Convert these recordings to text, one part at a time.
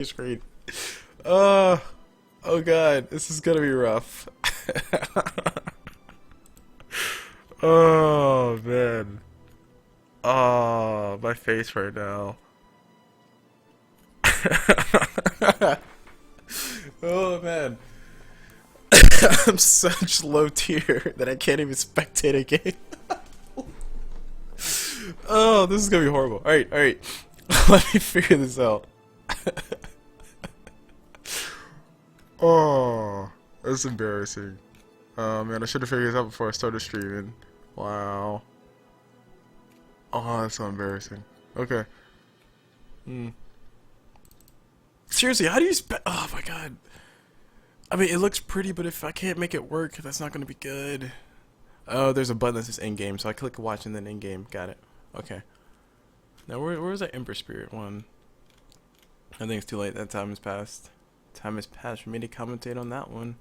Screen. Oh, oh god, this is gonna be rough. Oh man. Oh, my face right now. Oh man. I'm such low tier that I can't even spectate a game. Oh, this is gonna be horrible. Alright, alright. Let me figure this out. Oh, that's embarrassing. Oh man, I should have figured this out before I started streaming. Wow. Oh, that's so embarrassing. Okay. Seriously, how do you oh my god. I mean, it looks pretty, but if I can't make it work, that's not gonna be good. Oh, there's a button that says in-game, so I click watch and then in-game. Got it. Okay. Now, where's that Emperor Spirit one? I think it's too late. That time has passed. Time has passed for me to commentate on that one.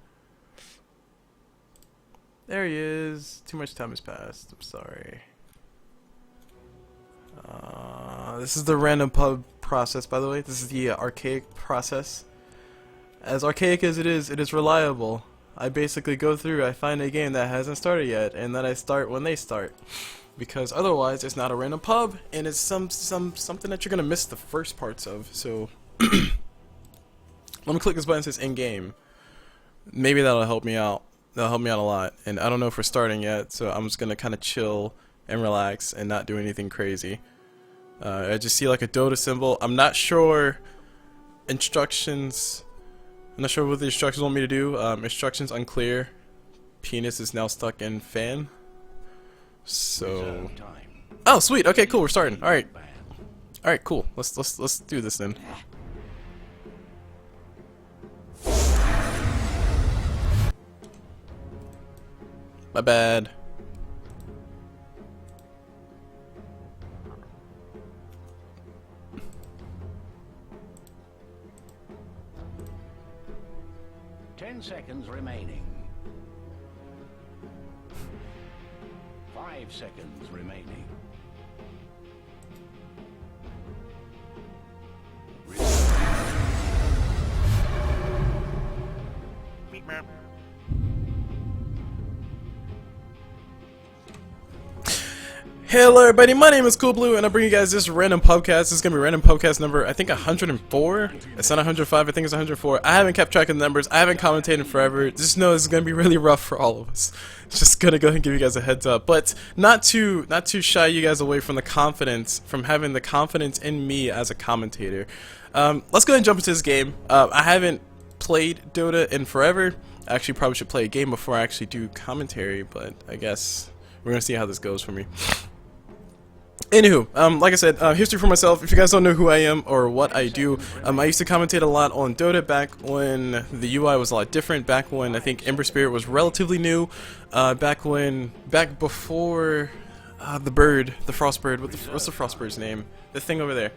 There he is. Too much time has passed. I'm sorry. This is the random pub process, by the way. This is the archaic process. As archaic as it is reliable. I basically go through, I find a game that hasn't started yet, and then I start when they start. Because otherwise, it's not a random pub, and it's something that you're gonna miss the first parts of. So, let me click this button that says in-game. Maybe that'll help me out. That'll help me out a lot. And I don't know if we're starting yet, so I'm just gonna kind of chill and relax and not do anything crazy. I just see like a Dota symbol. I'm not sure instructions. I'm not sure what the instructions want me to do. Instructions unclear. Penis is now stuck in fan. So. Oh, sweet. Okay, cool. We're starting. All right. All right, cool. Let's do this then. My bad. Seconds remaining. 5 seconds remaining. Hello everybody, my name is Culblu and I bring you guys this random podcast. This is going to be random podcast number, I think 104. It's not 105, I think it's 104. I haven't kept track of the numbers. I haven't commentated in forever. Just know this is going to be really rough for all of us. Just going to go ahead and give you guys a heads up. But not to shy you guys away from the confidence, from having the confidence in me as a commentator. Let's go ahead and jump into this game. I haven't played Dota in forever. I actually probably should play a game before I actually do commentary, but I guess we're going to see how this goes for me. Anywho, like I said, history for myself. If you guys don't know who I am or what I do, I used to commentate a lot on Dota back when the UI was a lot different, back when I think Ember Spirit was relatively new, back before the Frostbird, what's the Frostbird's name? The thing over there.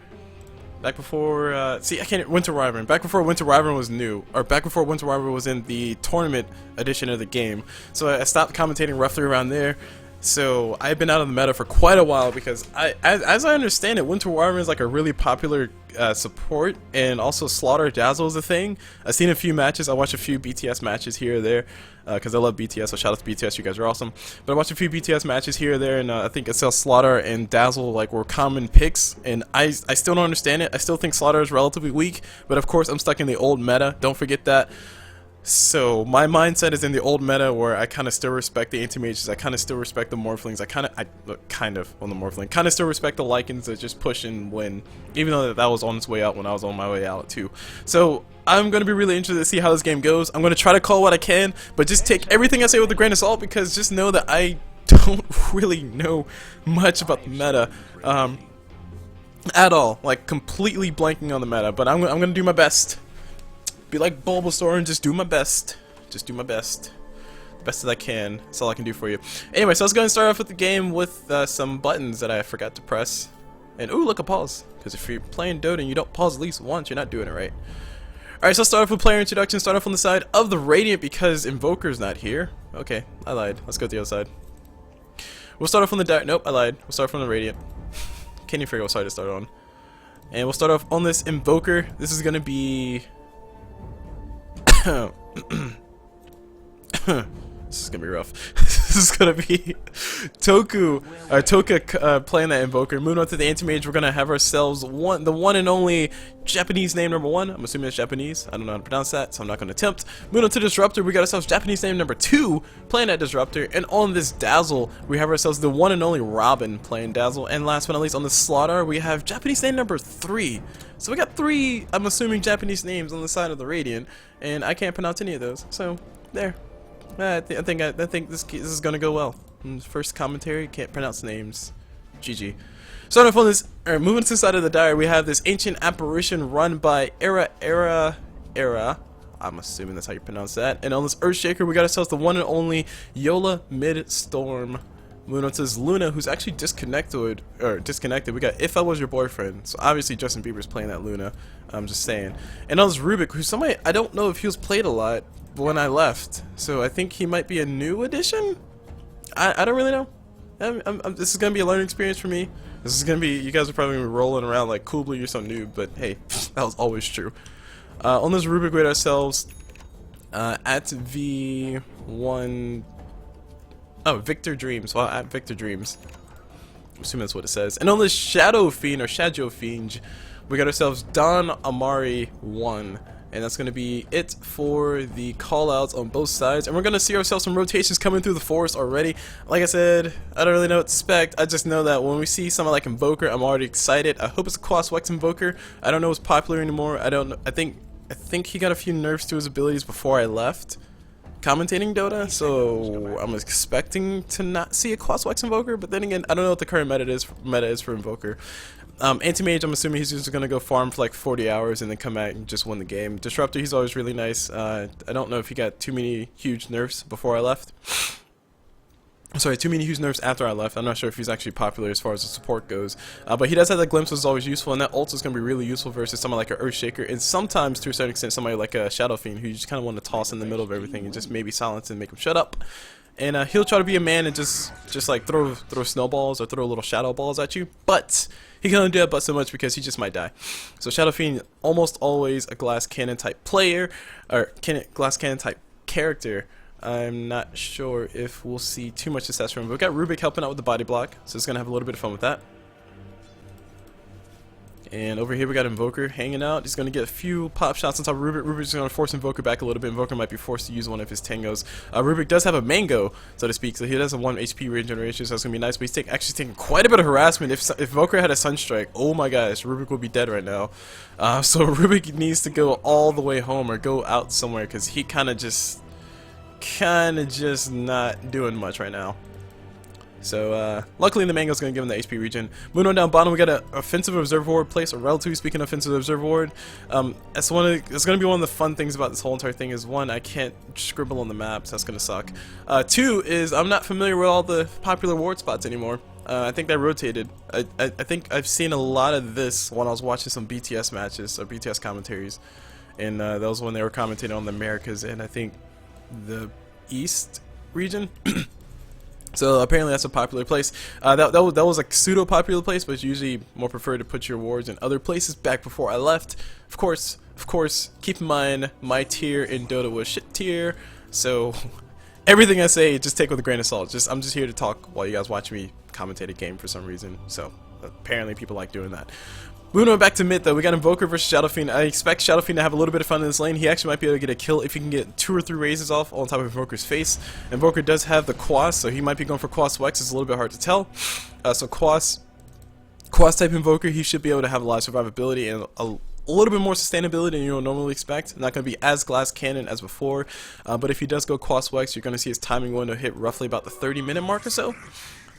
Back before, Winter Wyvern. Back before Winter Wyvern was new, or back before Winter Wyvern was in the tournament edition of the game. So I stopped commentating roughly around there. So I've been out of the meta for quite a while because as I understand it, Winter Wyvern is like a really popular support, and also Slaughter Dazzle is a thing. I've seen a few matches. I watched a few BTS matches here or there because I love BTS. So shout out to BTS, you guys are awesome. But I watched a few BTS matches here or there, and I think Slaughter and Dazzle like were common picks. And I still don't understand it. I still think Slaughter is relatively weak, but of course I'm stuck in the old meta. Don't forget that. So my mindset is in the old meta where I kind of still respect the anti-mages, I kind of still respect the morphlings, I kind of still respect the Lycans that just push and win, even though that was on its way out when I was on my way out too. So I'm going to be really interested to see how this game goes. I'm going to try to call what I can, but just take everything I say with a grain of salt, because just know that I don't really know much about the meta at all, like completely blanking on the meta, but I'm going to do my best. Be like Bulbasaur and just do my best. Just do my best. The best that I can. That's all I can do for you. Anyway, so let's go and start off with the game with some buttons that I forgot to press. And ooh, look, a pause. Because if you're playing Dota and you don't pause at least once, you're not doing it right. Alright, so let's start off with player introduction. Start off on the side of the Radiant because Invoker's not here. Okay, I lied. Let's go to the other side. We'll start off on the Nope, I lied. We'll start from the Radiant. Can't even figure out what side to start on. And we'll start off on this Invoker. This is going to be... This is gonna be rough. This is gonna be Toka playing that Invoker. Moving on to the Anti-Mage, we're gonna have ourselves the one and only Japanese name number 1. I'm assuming it's Japanese. I don't know how to pronounce that, so I'm not gonna attempt. Moving on to Disruptor, we got ourselves Japanese name number 2 playing that Disruptor. And on this Dazzle, we have ourselves the one and only Robin playing Dazzle. And last but not least, on the Slaughter, we have Japanese name number 3. So we got 3, I'm assuming, Japanese names on the side of the Radiant, and I can't pronounce any of those. So there. I think this is gonna go well. First commentary, can't pronounce names. GG. Starting off on this, moving to the side of the diary, we have this ancient apparition run by Era. I'm assuming that's how you pronounce that. And on this Earthshaker, we got ourselves the one and only Yola Midstorm. Moving on to this Luna, who's actually disconnected. We got If I Was Your Boyfriend. So obviously Justin Bieber's playing that Luna. I'm just saying. And on this Rubik, who's somebody I don't know if he was played a lot when I left, so I think he might be a new addition. I don't really know. This is gonna be a learning experience for me. This is gonna be, you guys are probably gonna be rolling around like Culblu, you're so new, but hey, that was always true. On this Rubik, we had ourselves at V1. Oh, Victor Dreams. Well, at Victor Dreams. I'm assuming that's what it says. And on this Shadow Fiend or Shadow Fiend, we got ourselves Don Amari 1. And that's going to be it for the callouts on both sides. And we're going to see ourselves some rotations coming through the forest already. Like I said, I don't really know what to expect. I just know that when we see someone like Invoker, I'm already excited. I hope it's a Crosswex Invoker. I don't know what's popular anymore. I don't know. I think he got a few nerfs to his abilities before I left commentating Dota, so I'm expecting to not see a Crosswex Invoker, but then again, I don't know what the current meta is for Invoker. Anti-Mage, I'm assuming he's just going to go farm for like 40 hours and then come back and just win the game. Disruptor, he's always really nice. I don't know if he got too many huge nerfs before I left. Sorry, too many huge nerfs after I left. I'm not sure if he's actually popular as far as the support goes. But he does have that glimpse, which is always useful, and that ult is going to be really useful versus someone like an Earthshaker, and sometimes, to a certain extent, somebody like a Shadow Fiend, who you just kind of want to toss in the middle of everything and just maybe silence and make him shut up. And he'll try to be a man and just like throw snowballs or throw little shadow balls at you, but he can only do that but so much because he just might die. So Shadow Fiend, almost always a glass cannon type player, or glass cannon type character. I'm not sure if we'll see too much success from him. We've got Rubik helping out with the body block, so it's going to have a little bit of fun with that. And over here we got Invoker hanging out. He's going to get a few pop shots on top of Rubik. Rubik's going to force Invoker back a little bit. Invoker might be forced to use one of his tangos. Rubik does have a mango, so to speak, so he does have 1 HP regeneration, so that's going to be nice. But he's actually taking quite a bit of harassment. If Invoker had a Sunstrike, oh my gosh, Rubik would be dead right now. So Rubik needs to go all the way home or go out somewhere because he kind of just not doing much right now. So luckily the mango's gonna give him the HP regen. Moving on down bottom, we got an offensive observer place, or relatively speaking, offensive observer ward. It's gonna be one of the fun things about this whole entire thing. Is one, I can't scribble on the map, so that's gonna suck. 2 is I'm not familiar with all the popular ward spots anymore. I think they rotated. I think I've seen a lot of this when I was watching some BTS matches or BTS commentaries, and that was when they were commentating on the Americas and I think the East region. So apparently that's a popular place. That was a pseudo popular place, but it's usually more preferred to put your wards in other places. Back before I left, of course, keep in mind my tier in Dota was shit tier. So everything I say, just take with a grain of salt. I'm just here to talk while you guys watch me commentate a game for some reason. So apparently people like doing that. Moving on back to mid though, we got Invoker versus Shadow Fiend. I expect Shadow Fiend to have a little bit of fun in this lane. He actually might be able to get a kill if he can get 2 or 3 raises off on top of Invoker's face. Invoker does have the Quas, so he might be going for Quas Wex. It's a little bit hard to tell. So Quas type Invoker, he should be able to have a lot of survivability and a little bit more sustainability than you would normally expect. Not going to be as glass cannon as before, but if he does go Quas Wex, you're going to see his timing window hit roughly about the 30-minute mark or so.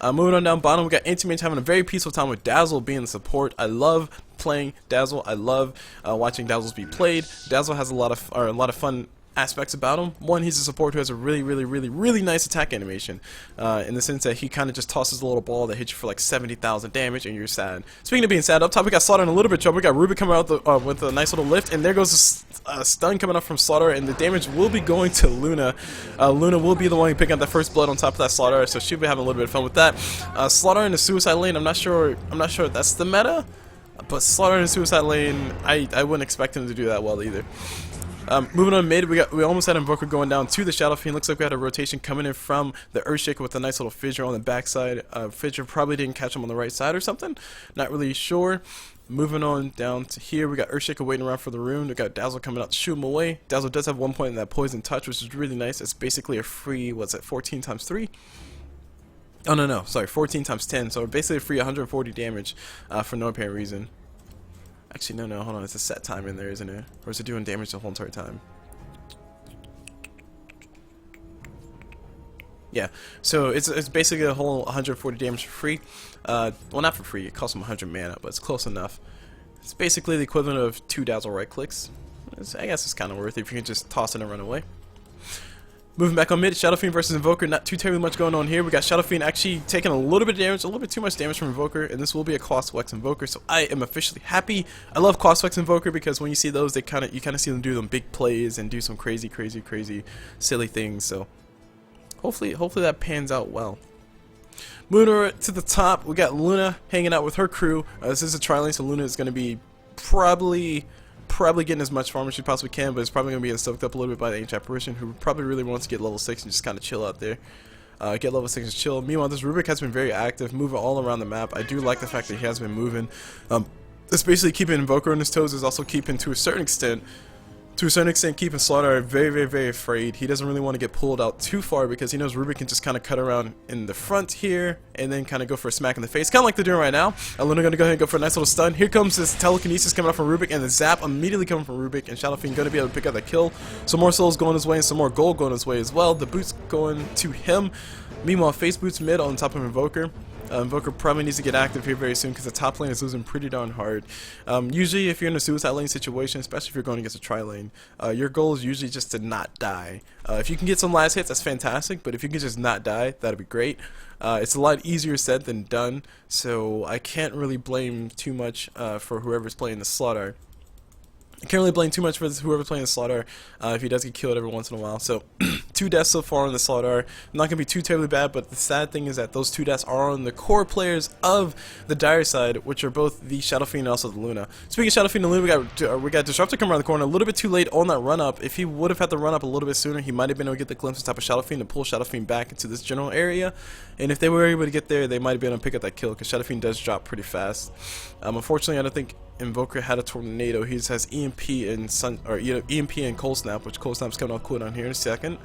Moving on down bottom, we got Anti-Mage having a very peaceful time with Dazzle being the support. I love playing Dazzle. I love watching Dazzles be played. Dazzle has a lot of fun aspects about him. One, he's a support who has a really nice attack animation, in the sense that he kind of just tosses a little ball that hits you for like 70,000 damage and you're sad. Speaking of being sad, up top we got Slaughter in a little bit of trouble. We got Rubik coming out with a nice little lift, and there goes a stun coming up from Slaughter, and the damage will be going to Luna. Luna will be the one picking up that first blood on top of that Slaughter, so she'll be having a little bit of fun with that. Slaughter in the suicide lane, I'm not sure if that's the meta. But Slaughter in Suicide Lane, I wouldn't expect him to do that well either. Moving on mid, we almost had Invoker going down to the Shadow Fiend. Looks like we had a rotation coming in from the Earthshaker with a nice little fissure on the backside. Fissure probably didn't catch him on the right side or something. Not really sure. Moving on down to here, we got Earthshaker waiting around for the rune. We got Dazzle coming out to shoot him away. Dazzle does have 1 point in that Poison Touch, which is really nice. It's basically a free, what's it, 14 times 3? Oh, no, sorry, 14 times 10. So basically a free 140 damage for no apparent reason. Actually, no, hold on. It's a set time in there, isn't it? Or is it doing damage the whole entire time? Yeah, so it's basically a whole 140 damage for free. Well, not for free. It costs him 100 mana, but it's close enough. It's basically the equivalent of 2 Dazzle right clicks. I guess it's kind of worth it if you can just toss it and run away. Moving back on mid, Shadow Fiend versus Invoker. Not too terribly much going on here. We got Shadow Fiend actually taking a little bit of damage, a little bit too much damage from Invoker, and this will be a Cost Flex Invoker, so I am officially happy. I love Cost Flex Invoker because when you see those, you kind of see them do them big plays and do some crazy silly things. So hopefully that pans out well. Moving over to the top, we got Luna hanging out with her crew. This is a tri-lane, so Luna is going to be probably getting as much farm as she possibly can, but it's probably going to be soaked up a little bit by the Ancient Apparition, who probably really wants to get level 6 and just kind of chill out there. Get level 6 and chill. Meanwhile, this Rubik has been very active, moving all around the map. I do like the fact that he has been moving. It's basically keeping Invoker on his toes, is also keeping, to a certain extent, keeping Slaughter very afraid. He doesn't really want to get pulled out too far because he knows Rubik can just kind of cut around in the front here and then kind of go for a smack in the face, kind of like they're doing right now. Luna gonna go ahead and go for a nice little stun. Here comes this telekinesis coming out from Rubik and the zap immediately coming from Rubik, and Shadow Fiend gonna be able to pick up that kill. Some more souls going his way and some more gold going his way as well. The boots going to him. Meanwhile, face boots mid on top of Invoker. Invoker probably needs to get active here very soon because the top lane is losing pretty darn hard. Usually if you're in a suicide lane situation, especially if you're going against a tri-lane, your goal is usually just to not die. If you can get some last hits, that's fantastic, but if you can just not die, that'd be great. It's a lot easier said than done, so I can't really blame too much for whoever's playing the Slaughter. I can't really blame too much for whoever's playing the Slaughter if he does get killed every once in a while. So 2 deaths so far on the Slaughter. Not going to be too terribly bad, but the sad thing is that those 2 deaths are on the core players of the Dire side, which are both the Shadow Fiend and also the Luna. Speaking of Shadow Fiend and Luna, we got Disruptor coming around the corner a little bit too late on that run up. If he would have had the run up a little bit sooner, he might have been able to get the glimpse of type of Shadow Fiend and pull Shadow Fiend back into this general area. And if they were able to get there, they might have been able to pick up that kill because Shadow Fiend does drop pretty fast. Unfortunately, I don't think Invoker had a tornado. He just has EMP and EMP and Cold Snap, which Cold Snap's coming on cooldown here in a second.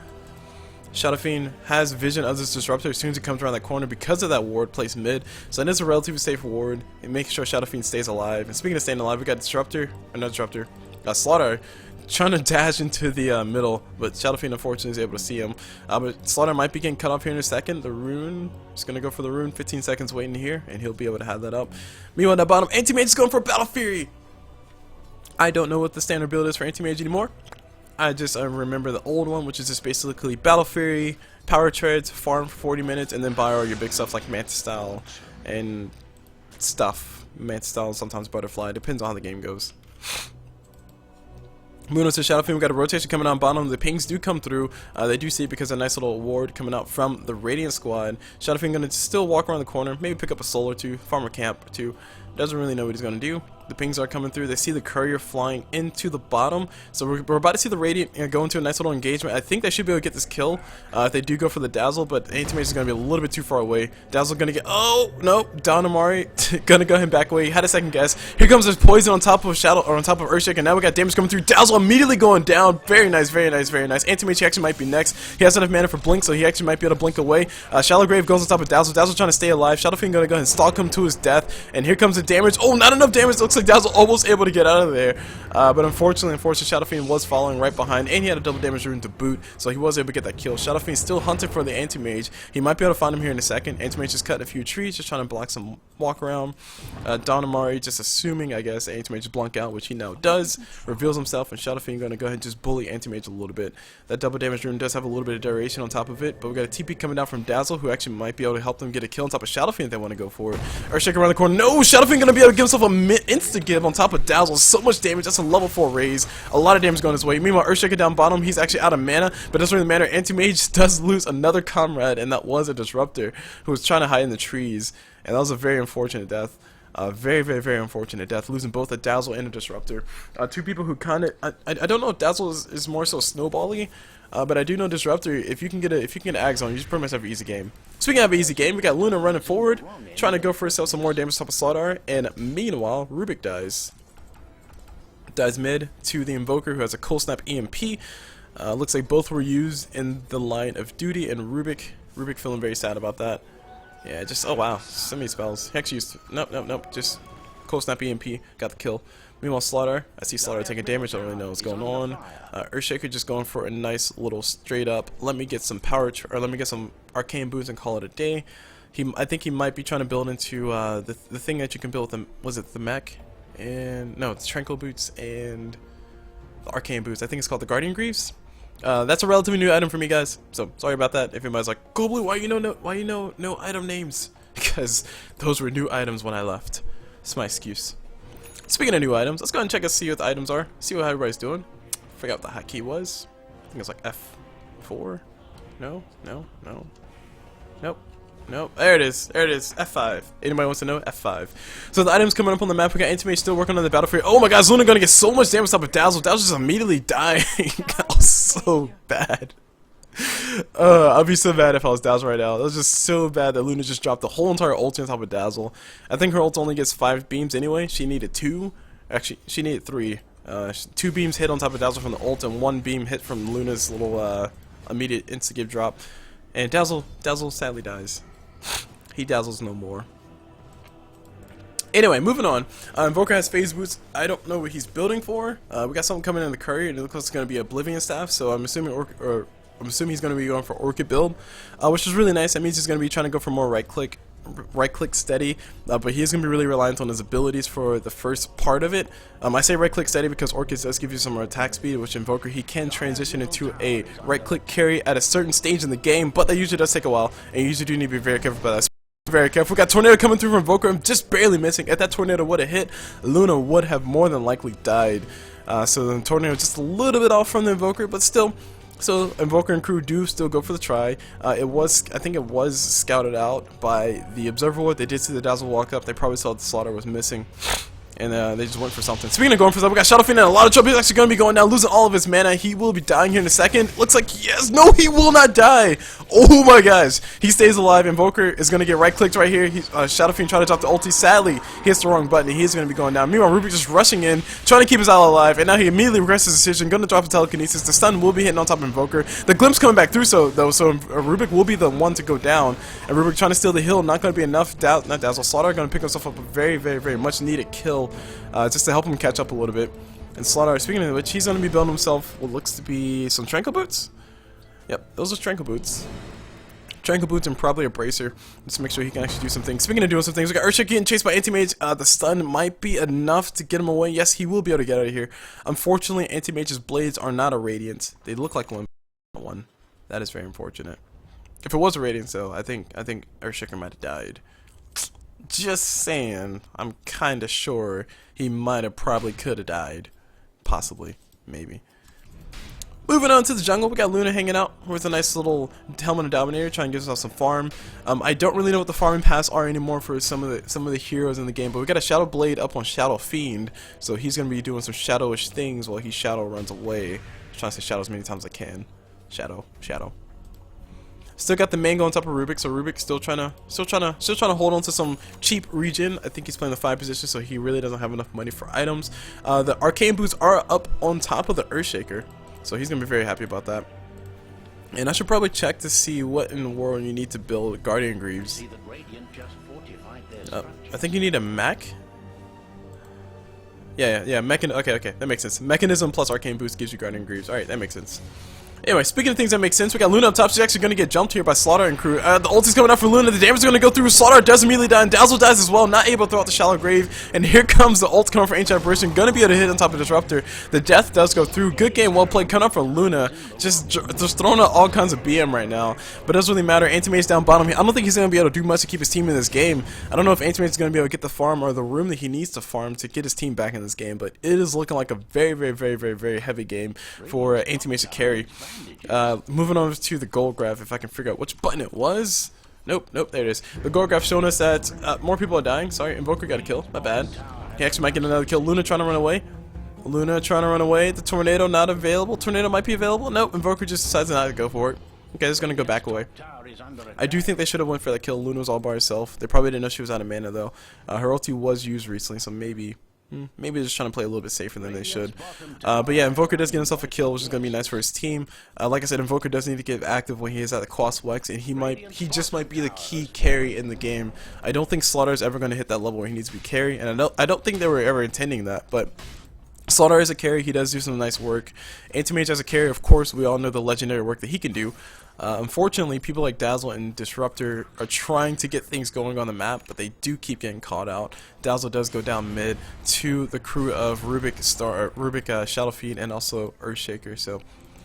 Shadow Fiend has vision of this Disruptor as soon as he comes around that corner because of that ward placed mid. So that is a relatively safe ward and making sure Shadow Fiend stays alive. And speaking of staying alive, we got Slaughter trying to dash into the middle, but Shadow Fiend unfortunately is able to see him. But Slaughter might be getting cut off here in a second. The rune is going to go for the rune. 15 seconds waiting here, and he'll be able to have that up. Meanwhile, at the bottom, Anti-Mage is going for Battle Fury. I don't know what the standard build is for Anti-Mage anymore. I remember the old one, which is just basically Battle Fury, Power Treads, farm for 40 minutes, and then buy all your big stuff like Mantis Style and stuff. Mantis Style and sometimes Butterfly. Depends on how the game goes. Moving on to Shadow Fiend, we got a rotation coming on bottom. The pings do come through. They do see it because of a nice little ward coming out from the Radiant squad. Shadow Fiend going to still walk around the corner, maybe pick up a soul or two, farm a camp or two. Doesn't really know what he's going to do. The pings are coming through. They see the courier flying into the bottom. So we're about to see the Radiant go into a nice little engagement. I think they should be able to get this kill if they do go for the Dazzle, but Anti-Mage is going to be a little bit too far away. Dazzle going to get... Oh, no. Donamari going to go ahead back away. He had a second guess. Here comes this poison on top of Shadow, or on top of Earthshake, and now we got damage coming through. Dazzle immediately going down. Very nice. Anti-Mage actually might be next. He has enough mana for Blink, so he actually might be able to blink away. Shallow Grave goes on top of Dazzle. Dazzle trying to stay alive. Shadow Fiend going to go ahead and stalk him to his death, and here comes the damage. Oh, not enough damage. Looks like Dazzle almost able to get out of there, but unfortunately Shadow Fiend was following right behind, and he had a double damage rune to boot, so he was able to get that kill. Shadow Fiend still hunting for the Anti-Mage. He might be able to find him here in a second. Anti-Mage just cut a few trees, just trying to block some walk around. Donamari just assuming, I guess, Anti-Mage blunk out, which he now does, reveals himself, and Shadow Fiend going to go ahead and just bully Anti-Mage a little bit. That double damage rune does have a little bit of duration on top of it, but we got a TP coming down from Dazzle, who actually might be able to help them get a kill on top of Shadow Fiend if they want to go for it. Earthshake around the corner. No! Shadow Fiend going to be able to give himself a insta-give on top of Dazzle. So much damage. That's a level 4 raise. A lot of damage going his way. Meanwhile, Earthshaker down bottom, he's actually out of mana, but doesn't really matter. Anti-Mage does lose another comrade, and that was a Disruptor who was trying to hide in the trees, and that was a very unfortunate death. Very, very, very unfortunate death, losing both a Dazzle and a Disruptor. Two people who kind of, I don't know if Dazzle is more so snowbally, but I do know Disruptor. If you can get Ag Zone, you just pretty much have an easy game. Speaking of an easy game, we got Luna running forward, trying to go for herself some more damage to top of Slaughter, and meanwhile, Rubik dies. Dies mid to the Invoker, who has a Cold Snap EMP. Looks like both were used in the line of duty, and Rubik feeling very sad about that. Yeah, just, oh wow, so many spells. He actually used, nope, just Cold Snap EMP, got the kill. Meanwhile, Slaughter, I see Slaughter taking damage, I don't really know what's going on. Earthshaker just going for a nice little straight up, let me get some let me get some arcane boots and call it a day. I think he might be trying to build into the thing that you can build with them, was it the mech? And, no, it's Tranquil Boots and the Arcane Boots. I think it's called the Guardian Greaves. That's a relatively new item for me, guys. So sorry about that. If anybody's like, Culblu, why you know no item names? Because those were new items when I left. It's my excuse. Speaking of new items, let's go ahead and check and see what the items are. See what everybody's doing. Forgot what the hotkey was. I think it's like F4. No. Nope. Nope. There it is. F5. Anybody wants to know? F5. So the items coming up on the map. We got Anti-Mage still working on the battlefield. Oh my god, Luna gonna get so much damage off of Dazzle. Dazzle just immediately dying. That was so bad. I'd be so bad if I was Dazzle right now. That was just so bad that Luna just dropped the whole entire ult on top of Dazzle. I think her ult only gets 5 beams anyway. She needed 2. Actually, she needed 3. 2 beams hit on top of Dazzle from the ult, and 1 beam hit from Luna's little immediate insta-give drop. And Dazzle sadly dies. He dazzles no more. Anyway, moving on. Invoker has phase boots. I don't know what he's building for. We got something coming in the curry, and it looks like it's going to be Oblivion Staff. So I'm assuming he's going to be going for Orchid build, which is really nice. That means he's going to be trying to go for more right click steady, but he's going to be really reliant on his abilities for the first part of it. I say right click steady because Orchid does give you some more attack speed, which Invoker he can transition into a right click carry at a certain stage in the game, but that usually does take a while, and you usually do need to be very careful about that. Very careful. We got Tornado coming through from Invoker. I'm just barely missing. If that Tornado would have hit, Luna would have more than likely died. So the Tornado just a little bit off from the Invoker, but still. So Invoker and crew do still go for the try. I think it was scouted out by the Observer Ward. They did see the Dazzle walk up. They probably saw the Slaughter was missing. And they just went for something. Speaking of going for something, we got Shadow Fiend in a lot of trouble. He's actually going to be going down, losing all of his mana. He will be dying here in a second. Looks like, yes, no, he will not die. Oh my gosh. He stays alive. Invoker is going to get right-clicked right here. Shadow Fiend trying to drop the ulti. Sadly, he hits the wrong button, and he's going to be going down. Meanwhile, Rubik just rushing in, trying to keep his ally alive, and now he immediately regrets his decision, going to drop a telekinesis. The stun will be hitting on top of Invoker. The glimpse coming back through, so Rubik will be the one to go down, and Rubik trying to steal the hill. Not going to be enough. Not Dazzle. Slaughter going to pick himself up a very, very, very much needed kill. Just to help him catch up a little bit. And Slaughter, speaking of which, he's going to be building himself what looks to be some Tranquil Boots. Yep, those are Tranquil Boots. Tranquil Boots and probably a Bracer, just to make sure he can actually do some things. Speaking of doing some things, we got Earthshaker getting chased by Anti-Mage. The stun might be enough to get him away. Yes, he will be able to get out of here. Unfortunately, Anti-Mage's blades are not a Radiant. They look like one. That is very unfortunate. If it was a Radiant, though, I think Earthshaker might have died. Just saying, I'm kind of sure he might have probably could have died. Possibly. Maybe. Moving on to the jungle, we got Luna hanging out with a nice little Helmet of Dominator, trying to give us some farm. I don't really know what the farming paths are anymore for some of the heroes in the game, but we got a Shadow Blade up on Shadow Fiend, so he's going to be doing some shadowish things while he shadow runs away. I'm trying to say shadow as many times as I can. Shadow. Still got the Mango on top of Rubik, so Rubik's still trying to hold on to some cheap regen. I think he's playing the 5 position, so he really doesn't have enough money for items. The Arcane Boots are up on top of the Earthshaker, so he's gonna be very happy about that. And I should probably check to see what in the world you need to build Guardian Greaves. I think you need a mech. Yeah. Okay, that makes sense. Mechanism plus Arcane Boost gives you Guardian Greaves. All right, that makes sense. Anyway, speaking of things that make sense, we got Luna up top. She's actually going to get jumped here by Slaughter and crew. The ulti's coming out for Luna. The damage is going to go through. Slaughter does immediately die, and Dazzle dies as well. Not able to throw out the shallow grave. And here comes the ult coming for Ancient Apparition. Going to be able to hit on top of Disruptor. The death does go through. Good game, well played. Coming up for Luna. Just throwing out all kinds of BM right now. But it doesn't really matter. Anti-Mage's down bottom. I don't think he's going to be able to do much to keep his team in this game. I don't know if Anti-Mage is going to be able to get the farm or the room that he needs to farm to get his team back in this game. But it is looking like a very, very, very, very, very heavy game for Anti-Mage to carry. Moving on to the gold graph, if I can figure out which button it was. Nope, nope, there it is. The gore graph showing us that more people are dying. Sorry, Invoker got a kill. Not bad. He actually might get another kill. Luna trying to run away. Luna trying to run away. The Tornado not available. Tornado might be available. Nope, Invoker just decides not to go for it. Okay, just gonna go back away. I do think they should have went for that kill. Luna was all by herself. They probably didn't know she was out of mana though. Her ulti was used recently, so maybe they're just trying to play a little bit safer than they should. But yeah, Invoker does get himself a kill, which is going to be nice for his team. Like I said, Invoker does need to get active when he is at the Quas Wex, and he just might be the key carry in the game. I don't think Slaughter is ever going to hit that level where he needs to be carry, and I don't think they were ever intending that, but Slaughter as a carry, he does do some nice work. Anti-Mage as a carry, of course, we all know the legendary work that he can do. Unfortunately, people like Dazzle and Disruptor are trying to get things going on the map, but they do keep getting caught out. Dazzle does go down mid to the crew of Rubik, Shadowfiend, and also Earthshaker. So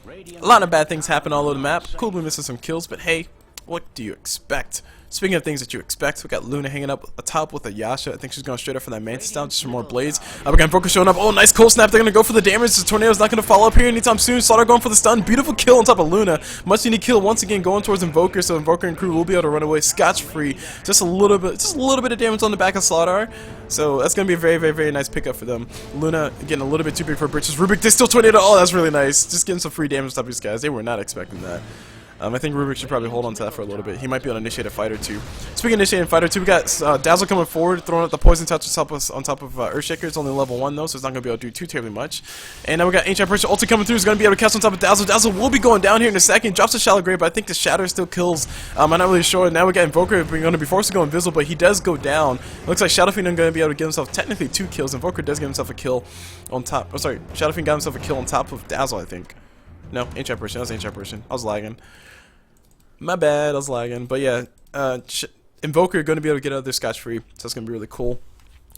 a lot of bad things happen all over the map. Culblu misses some kills, but hey, what do you expect? Speaking of things that you expect, we got Luna hanging up atop with a Yasha. I think she's going straight up for that Mantis down, just for more blades. We got Invoker showing up. Oh, nice cold snap. They're going to go for the damage. The Tornado's not going to follow up here anytime soon. Slaughter going for the stun. Beautiful kill on top of Luna. Much needed kill once again going towards Invoker, so Invoker and crew will be able to run away scotch-free. Just a little bit of damage on the back of Slaughter. So that's going to be a very, very, very nice pickup for them. Luna getting a little bit too big for britches. Rubik, they still Tornado. Oh, that's really nice. Just getting some free damage on top of these guys. They were not expecting that. I think Rubik should probably hold on to that for a little bit. He might be able to initiate a fight or two. Speaking of initiating a fight or two, we got Dazzle coming forward, throwing out the Poison Touch on top of Earthshaker. It's only level 1 though, so it's not going to be able to do too terribly much. And now we got Ancient Pressure ulti coming through. He's going to be able to catch on top of Dazzle. Dazzle will be going down here in a second. Drops a Shallow Grave, but I think the Shatter still kills. I'm not really sure. Now we got Invoker going to be forced to go invisible, but he does go down. Looks like Shadowfiend is going to be able to give himself technically 2 kills. Invoker does give himself a kill on top. Oh, sorry. Shadowfiend got himself a kill on top of Dazzle, I think. No, Ancient Pressure. That was Ancient Pressure. I was lagging. My bad, I was lagging. But yeah, Invoker going to be able to get out of there scotch-free, so that's going to be really cool.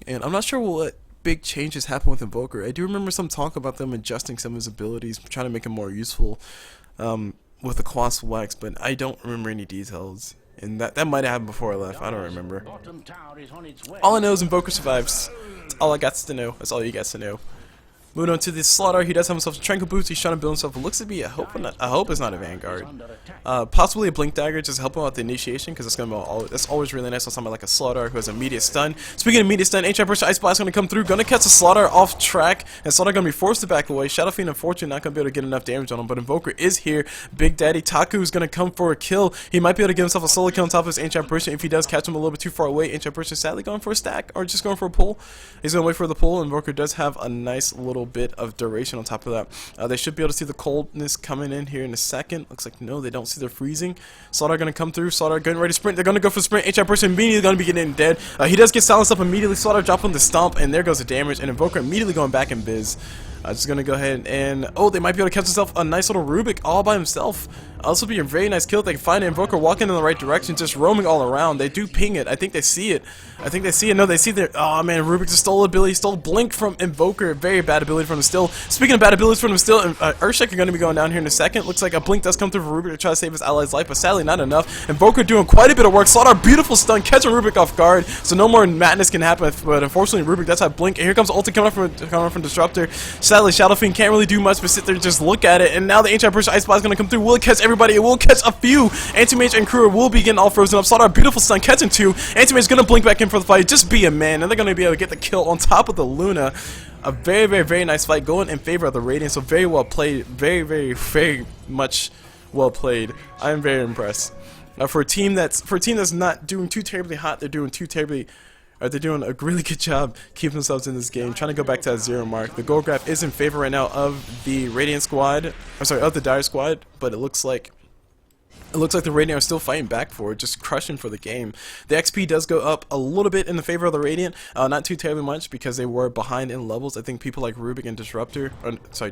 And I'm not sure what big changes happen with Invoker. I do remember some talk about them adjusting some of his abilities, trying to make him more useful with the Quas Wex, but I don't remember any details. And that might have happened before I left. I don't remember. All I know is Invoker survives. That's all I got to know. That's all you guys to know. Moving on to the Slaughter, he does have himself a Tranquil Boots. He's trying to build himself. It looks to be I hope it's not a Vanguard. Possibly a Blink Dagger, just help him out with the initiation, because that's always really nice on someone like a Slaughter who has immediate stun. Speaking of immediate stun, Ancient Pressure Ice Blast going to come through, going to catch a Slaughter off track, and Slaughter going to be forced to back away. Shadowfiend, unfortunately, not going to be able to get enough damage on him, but Invoker is here. Big Daddy Taku is going to come for a kill. He might be able to get himself a solo kill on top of his Ancient Pressure if he does catch him a little bit too far away. Ancient Pressure sadly going for a stack, or just going for a pull. He's going to wait for the pull. Invoker does have a nice little bit of duration on top of that. They should be able to see the coldness coming in here in a second. Looks like no, they don't see the freezing. Slaughter going to come through. Slaughter getting ready to sprint. They're going to go for sprint. HR person immediately going to be getting dead. He does get silenced up immediately. Slaughter dropping the stomp, and there goes the damage. And Invoker immediately going back in biz. Just going to go ahead and oh, they might be able to catch themselves a nice little Rubik all by himself. This will be a very nice kill. They can find Invoker walking in the right direction, just roaming all around. They do ping it. I think they see it. No, they see their. Oh man, Rubik just stole ability. Stole Blink from Invoker. Very bad ability from him still. Speaking of bad abilities from him still, Earthshaker are going to be going down here in a second. Looks like a Blink does come through for Rubik to try to save his ally's life, but sadly not enough. Invoker doing quite a bit of work. Slaughter, beautiful stun, catching Rubik off guard, so no more madness can happen. But unfortunately, Rubik does have Blink, and here comes ulti coming up from Disruptor. Sadly, Shadowfiend can't really do much but sit there and just look at it. And now the Ancient Pressure Ice Blast is going to come through. Will it catch everybody? It will catch a few. Anti-Mage and crew will be getting all frozen up. Slaughter, beautiful stun, catching 2. Anti-Mage is going to blink back in for the fight. Just be a man, and they're going to be able to get the kill on top of the Luna. A very, very, very nice fight going in favor of the Radiant. So very well played. Very, very, very much well played. I am very impressed. For a team that's not doing too terribly hot, they're doing a really good job keeping themselves in this game, trying to go back to that 0 mark. The goal graph is in favor right now of the Radiant squad. I'm sorry, of the Dire squad, but it looks like the Radiant are still fighting back for it, just crushing for the game. The XP does go up a little bit in the favor of the Radiant, not too terribly much because they were behind in levels. I think people like Rubik and Disruptor,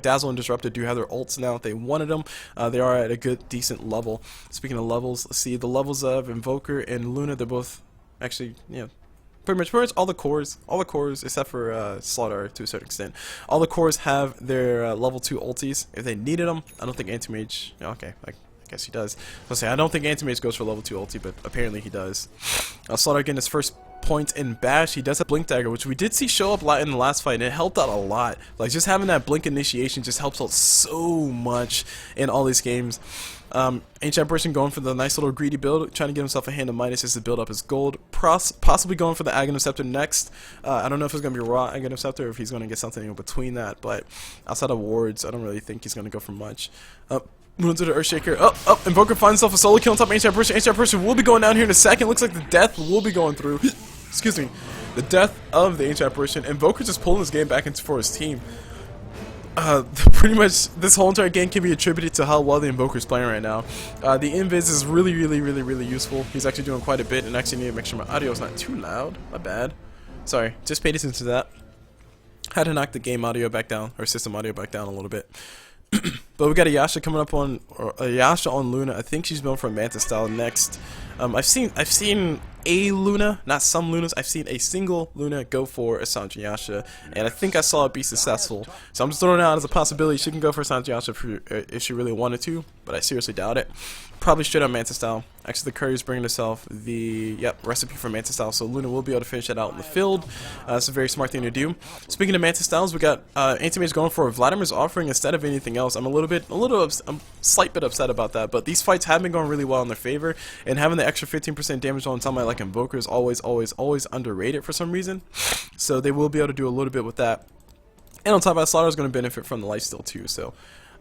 Dazzle and Disruptor do have their ults now if they wanted them. They are at a good, decent level. Speaking of levels, let's see the levels of Invoker and Luna. They're both actually, pretty much all the cores except for Slaughter to a certain extent. All the cores have their level 2 ultis if they needed them. I don't think Anti-Mage. Okay, I guess he does. I don't think Anti-Mage goes for level 2 ulti, but apparently he does. Slaughter getting his first points in Bash. He does have Blink Dagger, which we did see show up a lot in the last fight, and it helped out a lot. Like, just having that Blink initiation just helps out so much in all these games. Ancient Apparition going for the nice little greedy build, trying to get himself a hand of Midas just to build up his gold. Possibly going for the Aghanim Scepter next. I don't know if it's going to be raw Aghanim Scepter or if he's going to get something in between that, but outside of wards, I don't really think he's going to go for much. Moving to the Earthshaker. Invoker finds himself a solo kill on top of Ancient Apparition. Ancient Apparition will be going down here in a second. Looks like the death will be going through. Excuse me. The death of the Ancient Apparition. Invoker just pulling this game back into for his team. Pretty much this whole entire game can be attributed to how well the Invoker is playing right now. The Invis is really useful. He's actually doing quite a bit, and actually need to make sure my audio is not too loud. My bad. Sorry, just paid attention to that. Had to knock the game audio back down, or system audio back down a little bit. But we got a Yasha coming up on, or a Yasha on Luna. I think she's built for Manta style next. I've seen a Luna, not some Lunas. I've seen a single Luna go for a Sandra Yasha, and I think I saw it be successful. So I'm just throwing it out as a possibility. She can go for Sandra Yasha if she really wanted to, but I seriously doubt it. Probably straight up Manta style. Actually, the Courier's bringing herself the recipe for Manta style, so Luna will be able to finish that out in the field. It's a very smart thing to do. Speaking of Manta styles, we got Anti-Mage going for Vladimir's offering instead of anything else. I'm a slight bit upset about that, but these fights have been going really well in their favor, and having the extra 15% damage on somebody like Invoker is always underrated for some reason. So they will be able to do a little bit with that. And on top of that, Slaughter is going to benefit from the lifesteal too, so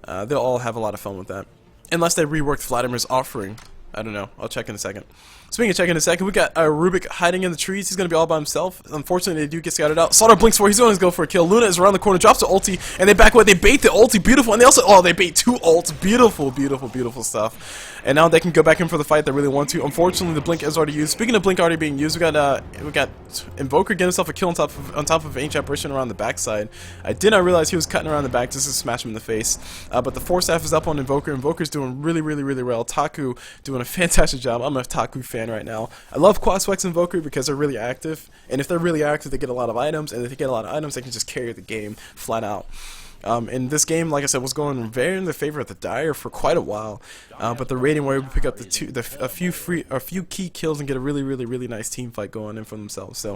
they'll all have a lot of fun with that. Unless they reworked Vladimir's offering. I don't know. I'll check in a second. Speaking of checking in a second, we got Rubik hiding in the trees. He's going to be all by himself. Unfortunately, they do get scouted out. Slaughter blinks for it. He's going to go for a kill. Luna is around the corner, drops the ulti, and they back away. They bait the ulti. Beautiful. And they also, they bait 2 ults. Beautiful stuff. And now they can go back in for the fight they really want to. Unfortunately, the blink is already used. Speaking of blink already being used, we got Invoker getting himself a kill on top of Ancient Apparition around the backside. I did not realize he was cutting around the back just to smash him in the face. But the Force Staff is up on Invoker. Invoker's doing really well. Taku doing a fantastic job. I'm a Taku fan right now. I love Quaswex Invoker because they're really active, and if they're really active, they get a lot of items, and if they get a lot of items, they can just carry the game flat out. In this game, like I said, was going very in the favor of the Dire for quite a while, but the rating were able to pick up a few key kills and get a really nice team fight going in for themselves.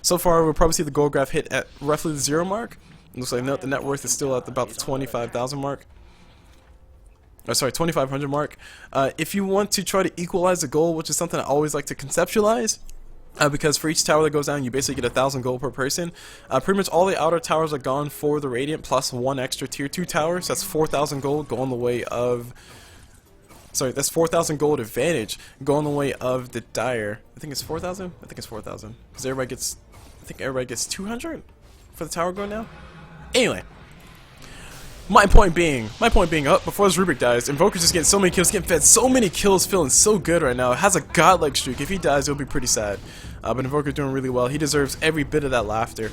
So far, we'll probably see the gold graph hit at roughly the 0 mark. It looks like the net worth is still at about the 25,000 mark. Oh, sorry, 2,500 mark. If you want to try to equalize the goal, which is something I always like to conceptualize, because for each tower that goes down, you basically get 1,000 gold per person. Pretty much all the outer towers are gone for the Radiant, plus 1 extra tier 2 tower, so that's 4,000 gold going the way of... Sorry, that's 4,000 gold advantage going the way of the Dire. I think it's 4,000? I think it's 4,000. Because everybody gets... I think everybody gets 200 for the tower going down? Anyway. My point being, before this Rubik dies, Invoker's just getting so many kills, getting fed so many kills, feeling so good right now. It has a godlike streak. If he dies, it'll be pretty sad. But Invoker's doing really well. He deserves every bit of that laughter.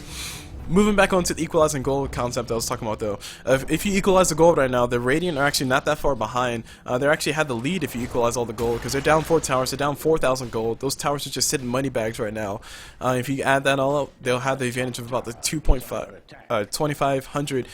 Moving back onto the equalizing gold concept I was talking about though. If you equalize the gold right now, the Radiant are actually not that far behind. They actually had the lead if you equalize all the gold, because they're down 4 towers, they're down 4,000 gold. Those towers are just sitting money bags right now. If you add that all up, they'll have the advantage of about the 2,500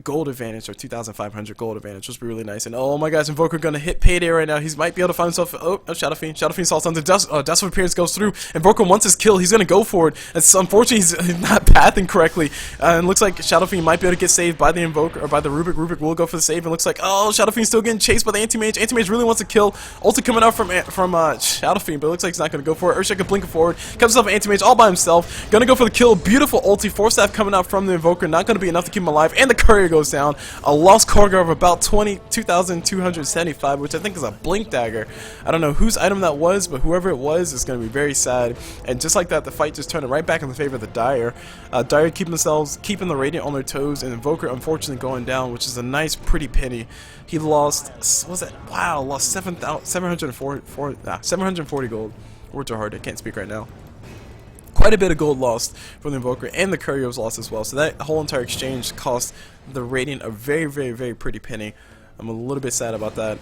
gold advantage, or 2,500 gold advantage, which would be really nice. And oh my gosh, Invoker gonna hit payday right now. He might be able to find himself. Shadow Fiend salts on the Dust of Appearance goes through. Invoker wants his kill. He's gonna go for it. It's unfortunately he's not pathing correctly. And looks like Shadow Fiend might be able to get saved by the Invoker or by the Rubik. Rubik will go for the save. And looks like Shadow Fiend's still getting chased by the Anti-Mage. Anti-Mage really wants to kill. Ulti coming out from Shadow Fiend, but it looks like he's not gonna go for it. Earthshaker blinking forward. Comes up Anti-Mage all by himself. Gonna go for the kill. Beautiful ulti. Force Staff coming out from the Invoker. Not gonna be enough to keep him alive. And the Courier goes down. A lost cargo of about 2,275, which I think is a blink dagger. I don't know whose item that was, but whoever it was is going to be very sad. And just like that, the fight just turned right back in the favor of the Dire. Dire keeping the Radiant on their toes, and Invoker unfortunately going down, which is a nice, pretty penny. He lost, lost 740 gold. Words are hard, I can't speak right now. Quite a bit of gold lost from the Invoker, and the Courier was lost as well. So that whole entire exchange cost the Radiant a very pretty penny. I'm a little bit sad about that.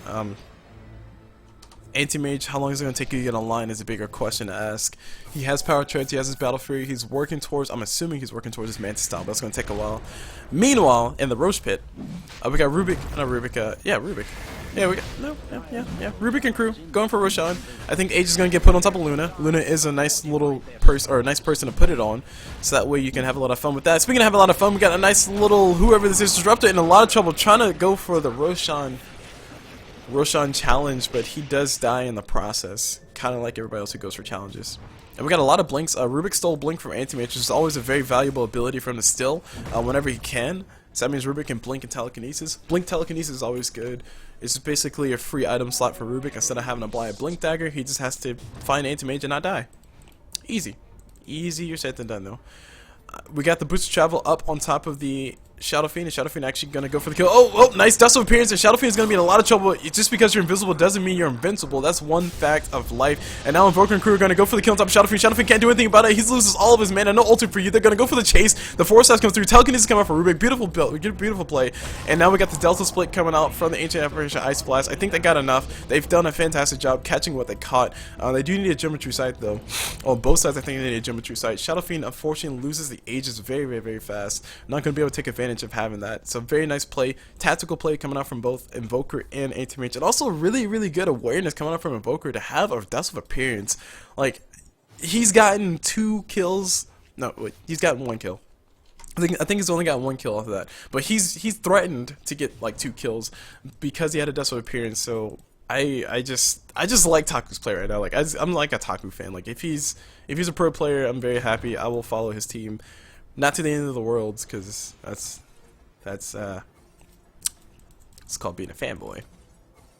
Anti-Mage, how long is it going to take you to get online is a bigger question to ask. He has Power Treads, he has his Battle Fury, he's working towards, I'm assuming he's working towards his Manta style, but that's going to take a while. Meanwhile, in the Roach Pit, we got Rubik. Yeah, we got yeah. Rubik and crew going for Roshan. I think Age is gonna get put on top of Luna. Luna is a nice little person, or a nice person to put it on, so that way you can have a lot of fun with that. Speaking of having a lot of fun, we got a nice little whoever this is disruptor in a lot of trouble trying to go for the Roshan challenge, but he does die in the process, kind of like everybody else who goes for challenges. And we got a lot of blinks. Rubik stole Blink from Anti-Mage, which is always a very valuable ability for him to steal whenever he can. So that means Rubik can Blink and Telekinesis. Blink Telekinesis is always good. It's just basically a free item slot for Rubik. Instead of having to apply a Blink Dagger, he just has to find Anti-Mage and not die. Easy. Easier said than done, though. We got the boost travel up on top of the Shadow Fiend, and Shadow Fiend actually gonna go for the kill. Oh, nice Dust of Appearance, and Shadow Fiend is gonna be in a lot of trouble. Just because you're invisible doesn't mean you're invincible. That's one fact of life. And now Invoker and crew are gonna go for the kill on top of Shadow Fiend. Shadow Fiend can't do anything about it. He loses all of his mana. No ulti for you. They're gonna go for the chase. The Force Staff comes through. Telekinesis come out for Rubik. Beautiful build. Beautiful play. And now we got the Delta Split coming out from the Ancient Apparition Ice Blast. I think they got enough. They've done a fantastic job catching what they caught. They do need a Geometry Sight though. On both sides, I think they need a Geometry Sight. Shadow Fiend unfortunately loses the Aegis very fast. Not gonna be able to take advantage of having that. So very nice play, tactical play coming out from both Invoker and Anti-Mage, and also really good awareness coming out from Invoker to have a Dust of Appearance. Like, he's gotten 2 kills. No, wait, he's gotten 1 kill. I think he's only got 1 kill off of that, but he's threatened to get like 2 kills because he had a Dust of Appearance. So I just like Taku's play right now. Like I'm like a Taku fan. Like if he's a pro player, I'm very happy. I will follow his team. Not to the end of the world, because that's it's called being a fanboy.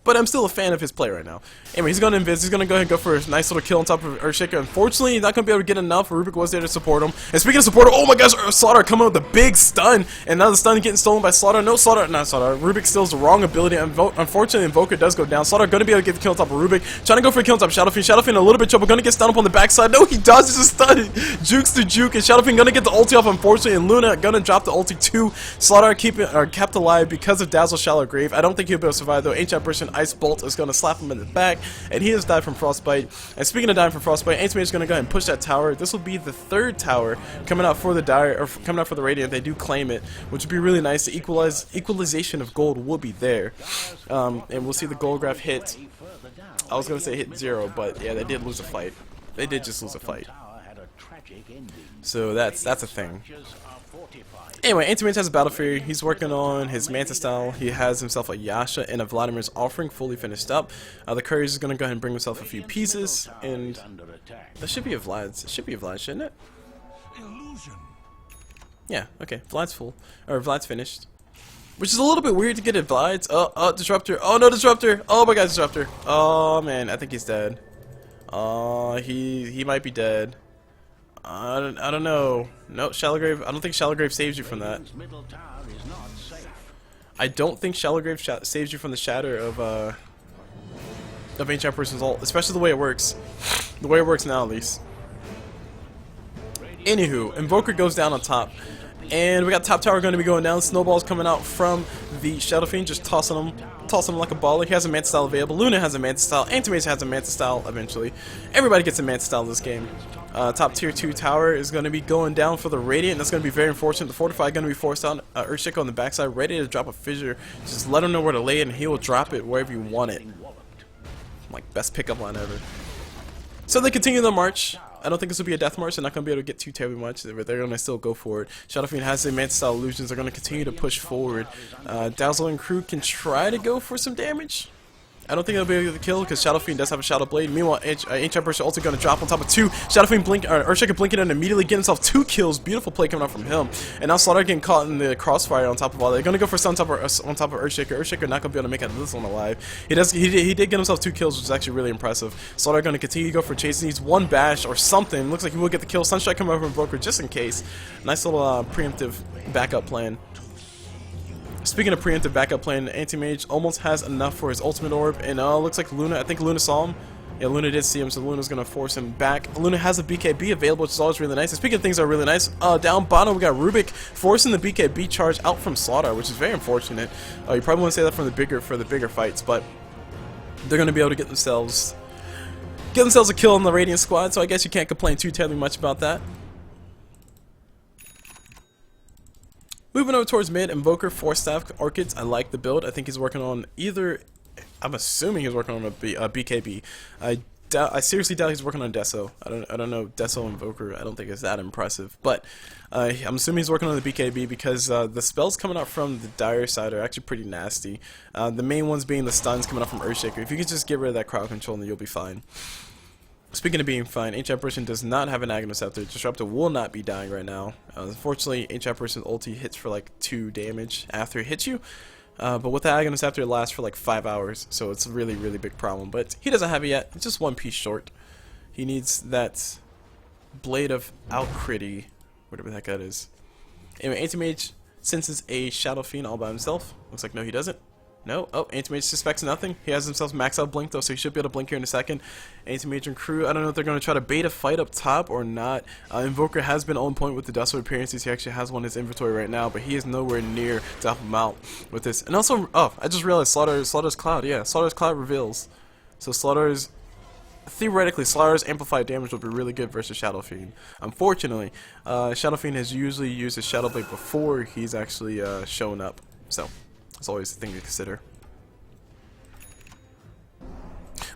But I'm still a fan of his play right now. Anyway, he's going to invis. He's going to go ahead and go for a nice little kill on top of Earthshaker. Unfortunately, he's not going to be able to get enough. Rubik was there to support him. And speaking of support, oh my gosh, Slaughter coming with a big stun. And now the stun getting stolen by Slaughter. No, Slaughter, not Slaughter. Rubik steals the wrong ability. Unfortunately, Invoker does go down. Slaughter going to be able to get the kill on top of Rubik. Trying to go for a kill on top of Shadow Fiend. Shadow Fiend in a little bit of trouble. Going to get stunned up on the backside. No, he dodges the stun. Jukes the juke. And Shadow Fiend going to get the ulti off, unfortunately. And Luna going to drop the ulti too. Slaughter kept alive because of Dazzle Shallow Grave. I don't think he'll be able to survive though. Ancient Apparition Ice Bolt is going to slap him in the back, and he has died from Frostbite. And speaking of dying from Frostbite, Anti-Mage is going to go ahead and push that tower. This will be the 3rd tower coming out for the Dire, or coming out for the Radiant. They do claim it, which would be really nice. The equalization of gold will be there, and we'll see the gold graph hit. I was going to say hit 0, but yeah, they did lose a fight. They did just lose a fight. So that's a thing. Anyway, Anti-Mage has a Battle Fury. He's working on his Manta style. He has himself a Yasha and a Vladimir's Offering fully finished up. The Courier is going to go ahead and bring himself a few pieces, and that should be a Vlad's. It should be a Vlad, shouldn't it? Yeah, okay. Vlad's full. Or Vlad's finished. Which is a little bit weird to get at Vlad's. Disruptor. Oh, no, Disruptor. Oh my god, Disruptor. Oh, man. I think he's dead. He might be dead. I don't know. No, Shallow Grave. I don't think Shallow Grave saves you from that. I don't think Shallow Grave saves you from the shatter of Ancient Apparition's ult, especially the way it works. The way it works now, at least. Anywho, Invoker goes down on top. And we got top tower going to be going down. Snowballs coming out from the Shadow Fiend, just tossing him like a baller. He has a Manta style available. Luna has a Manta style. Anti-Mage has a Manta style eventually. Everybody gets a Manta style in this game. Top tier 2 tower is going to be going down for the Radiant. That's going to be very unfortunate. The Fortify going to be forced out. Earthshaker on the backside, ready to drop a Fissure. Just let him know where to lay it, and he will drop it wherever you want it. Like, best pickup line ever. So they continue their march. I don't think this will be a death march. They're not going to be able to get too terribly much. They're going to still go for it. Shadow Fiend has the Manta style illusions. They're going to continue to push forward. Dazzle and crew can try to go for some damage. I don't think they'll be able to kill because Shadow Fiend does have a Shadow Blade. Meanwhile, Ancient Apparition also going to drop on top of 2. Shadow Fiend Earthshaker blinking and immediately get himself 2 kills. Beautiful play coming out from him. And now Slaughter getting caught in the crossfire on top of all that. They're going to go for stun on top of Earthshaker. Earthshaker not going to be able to make it this one alive. He did get himself 2 kills, which is actually really impressive. Slaughter going to continue to go for chase. He needs 1 bash or something. Looks like he will get the kill. Sunstrike coming over from Invoker just in case. Nice little preemptive backup plan. Speaking of preemptive backup plan, Anti-Mage almost has enough for his ultimate orb, and looks like Luna, I think Luna saw him. Yeah, Luna did see him, so Luna's going to force him back. Luna has a BKB available, which is always really nice. And speaking of things that are really nice, down bottom we got Rubik forcing the BKB charge out from Slaughter, which is very unfortunate. You probably want to say that for the bigger fights, but they're going to be able to get themselves a kill on the Radiant squad, so I guess you can't complain too terribly much about that. Moving over towards mid, Invoker, Force Staff, Orchids. I like the build. I think he's working on either I'm assuming he's working on a BKB. I seriously doubt he's working on Deso. I don't know Deso Invoker. I don't think it's that impressive. But I'm assuming he's working on the BKB because the spells coming out from the Dire side are actually pretty nasty. The main ones being the stuns coming out from Earthshaker. If you could just get rid of that crowd control, then you'll be fine. Speaking of being fine, Ancient Apparition does not have an Aghanim Scepter. Disruptor will not be dying right now. Unfortunately, Ancient Apparition's ulti hits for like 2 damage after it hits you. But with the Aghanim Scepter, it lasts for like 5 hours, so it's a really, really big problem. But he doesn't have it yet. It's just 1 piece short. He needs that Blade of Outcritty, whatever the heck that is. Anyway, Anti-Mage senses a Shadow Fiend all by himself. Looks like no, he doesn't. No. Oh, Anti-Mage suspects nothing. He has himself max out blink though, so he should be able to blink here in a second. Anti-Mage and crew, I don't know if they're going to try to bait a fight up top or not. Invoker has been on point with the Dustwood appearances. He actually has one in his inventory right now, but he is nowhere near to help him out with this. And also, oh, I just realized Slaughter's Cloud. Yeah, Slaughter's Cloud reveals. So theoretically, Slaughter's amplified damage will be really good versus Shadow Fiend. Unfortunately, Shadow Fiend has usually used his Shadow Blade before he's actually shown up. So it's always a thing to consider.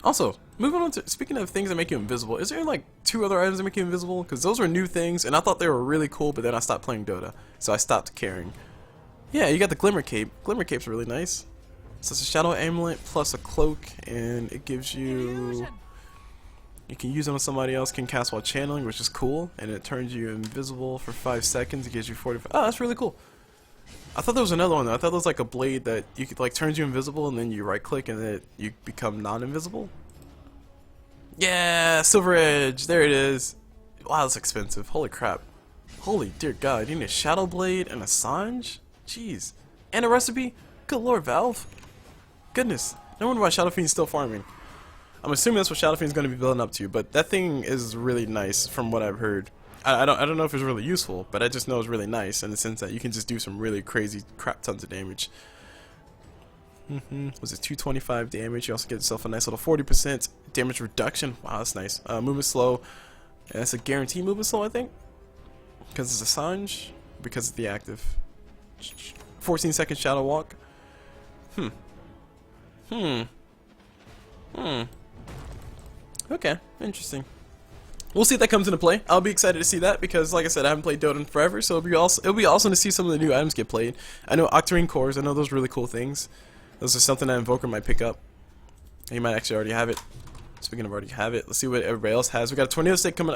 Also, moving on to, speaking of things that make you invisible, is there like 2 other items that make you invisible? Because those were new things, and I thought they were really cool, but then I stopped playing Dota, so I stopped caring. Yeah, you got the Glimmer Cape. Glimmer Cape's really nice. So it's a Shadow Amulet plus a Cloak, and it gives you... You can use it on somebody else, can cast while channeling, which is cool, and it turns you invisible for 5 seconds. It gives you 45. Oh, that's really cool. I thought there was another one though. I thought there was like a blade that you could like turns you invisible and then you right click and then you become non-invisible. Yeah, Silver Edge. There it is. Wow, that's expensive. Holy crap. Holy dear God. You need a Shadow Blade and a Sange? Jeez. And a recipe? Good lord, Valve. Goodness. No wonder why Shadow Fiend's still farming. I'm assuming that's what Shadow Fiend's going to be building up to, but that thing is really nice from what I've heard. I don't know if it's really useful, but I just know it's really nice in the sense that you can just do some really crazy crap tons of damage. Was it 225 damage? You also get yourself a nice little 40% damage reduction. Wow, that's nice. Movement slow. And that's a guaranteed movement slow, I think, because it's a Sange, because it's the active. 14-second Shadow Walk. Okay, interesting. We'll see if that comes into play. I'll be excited to see that because, like I said, I haven't played Dota in forever, so it'll be awesome to see some of the new items get played. I know Octarine Cores. I know those are really cool things. Those are something that Invoker might pick up. He might actually already have it. Speaking of already have it, let's see what everybody else has. We got a Tornado Stick coming,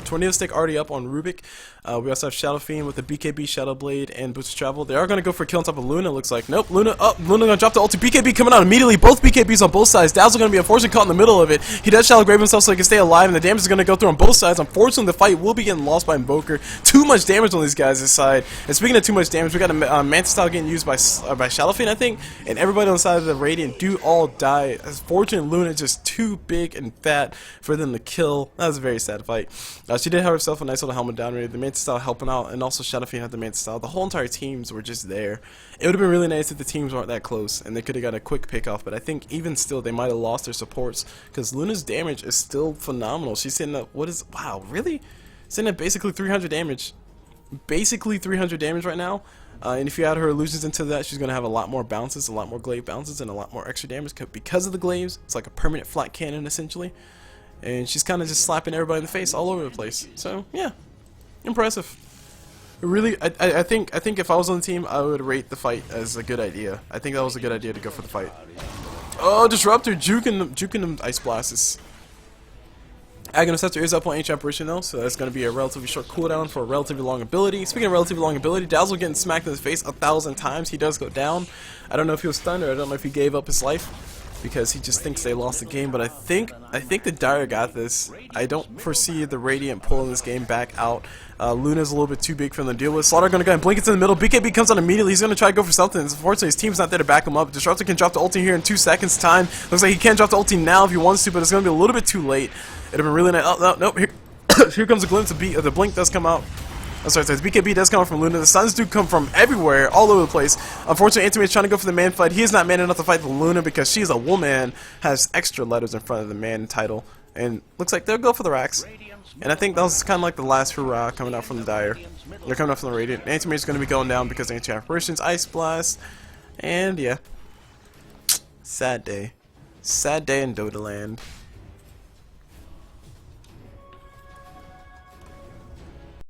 Tornado Stick already up on Rubik. We also have Shadow Fiend with the BKB, Shadow Blade, and Boost of Travel. They are going to go for a kill on top of Luna, looks like. Nope, Luna going to drop the ulti. BKB coming out immediately. Both BKBs on both sides. Dazzle going to be unfortunately caught in the middle of it. He does Shallow Grave himself so he can stay alive, and the damage is going to go through on both sides. Unfortunately, the fight will be getting lost by Invoker. Too much damage on these guys this side. And speaking of too much damage, we got a Mantis Style getting used by Shadow Fiend, I think, and everybody on the side of the Radiant do all die. Unfortunately, Luna is just too big and fat for them to kill. That was a very sad fight. She did have herself a nice little helmet down raid. The Mantis Style helping out, and also Shadow Fiend had the Mantis Style. The whole entire teams were just there. It would have been really nice if the teams weren't that close and they could have got a quick pick off, but I think even still they might have lost their supports because Luna's damage is still phenomenal. She's sitting at, wow, really? Sitting at basically 300 damage. Basically 300 damage right now. And if you add her illusions into that, she's going to have a lot more bounces, a lot more glaive bounces, and a lot more extra damage because of the glaives. It's like a permanent flat cannon, essentially. And she's kind of just slapping everybody in the face all over the place. So, yeah. Impressive. Really, I think if I was on the team, I would rate the fight as a good idea. I think that was a good idea to go for the fight. Oh, Disruptor juking them Ice Blasts. Aghanim Scepter is up on Ancient Apparition though, so that's going to be a relatively short cooldown for a relatively long ability. Speaking of relatively long ability, Dazzle getting smacked in the face 1,000 times. He does go down. I don't know if he was stunned or I don't know if he gave up his life because he just thinks they lost the game, but I think the Dire got this. I don't foresee the Radiant pulling this game back out. Luna's a little bit too big for them to deal with. Slaughter going to go and blink it in the middle. BKB comes out immediately. He's going to try to go for something. Unfortunately, his team's not there to back him up. Disruptor can drop the ulti here in 2 seconds time. Looks like he can drop the ulti now if he wants to, but it's going to be a little bit too late. It'd have been really nice. Oh, no, nope. Here comes a glimpse of the blink does come out. I'm sorry, the BKB does come out from Luna. The stuns do come from everywhere, all over the place. Unfortunately, Anthony is trying to go for the man fight. He is not man enough to fight the Luna because she's a woman, has extra letters in front of the man title. And looks like they'll go for the racks. And I think that was kind of like the last hurrah coming out from the Dire. They're coming out from the Radiant. Anti-Mage is going to be going down because of Ancient Apparitions, Ice Blast, and yeah. Sad day. Sad day in Dota land.